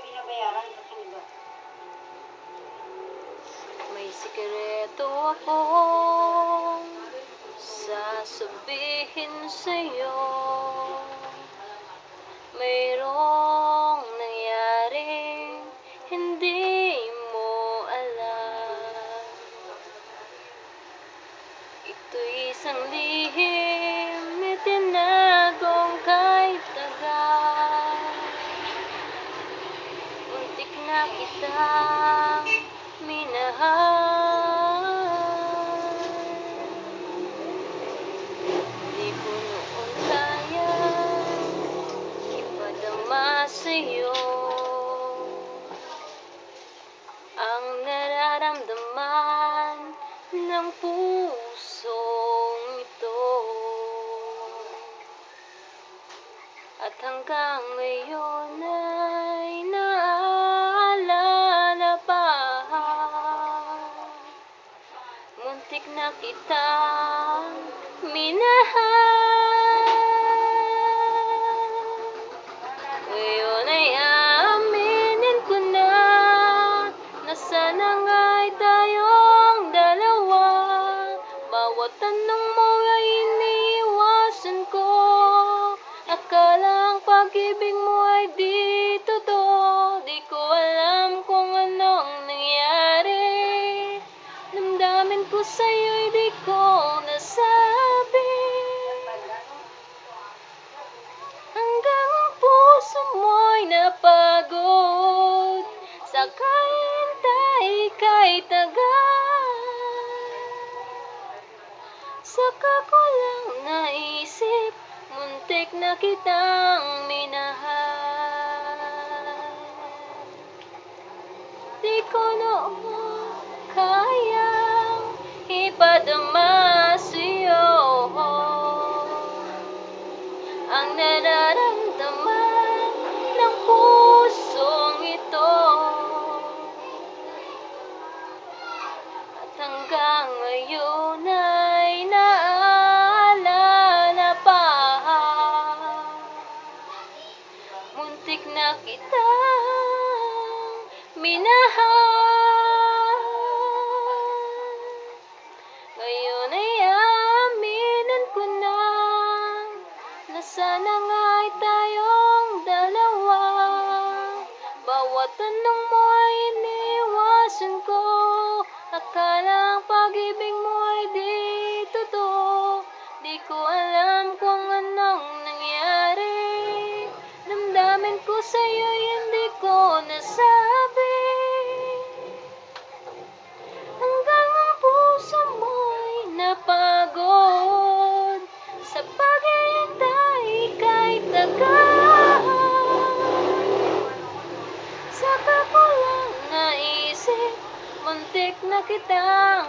binabayaran sa kanila. May sikreto akong sasabihin sa'yo. Mayroong nangyaring hindi mo alam. Ito'y isang lihim, itinagong kahit tagal. Muntik na kitang minahal. Di ko noon kayang ipadama sa'yo ang nararamdaman ng pusong ito. At hanggang ngayon ay naaalala pa. Muntik na kitang minahal. Ngayon ay aaminin ko na sana nga'y tayong dalawa. Bawat tanong mo ay iniiwasan ko. Akala ang pag-ibig mo ay di totoo. Di ko alam kung anong nangyari. Damdamin ko sa'yo'y di ko nasabi. Hanggang ang puso mo'y napagod sa kahintay kahit tagal. Saka ko lang naisip, muntik na kitang minahal. Di ko noon kayang ipadama sa'yo ang nararamdaman ng pusong ito. At hanggang ngayon ay naaalala pa. Muntik na kitang minahal. Ngayon ay aaminin ko na sana nga'y tayong dalawa. Bawat tanong mo ay iniiwasan ko. Akala ang pag-ibig mo ay di totoo. Di ko alam kung anong nangyari. Damdamin ko sa'yo'y hindi ko nasabi. Hanggang ang puso mo'y napagod sa paghihintay kahit tagal. Saka ko lang naisip, muntik na kitang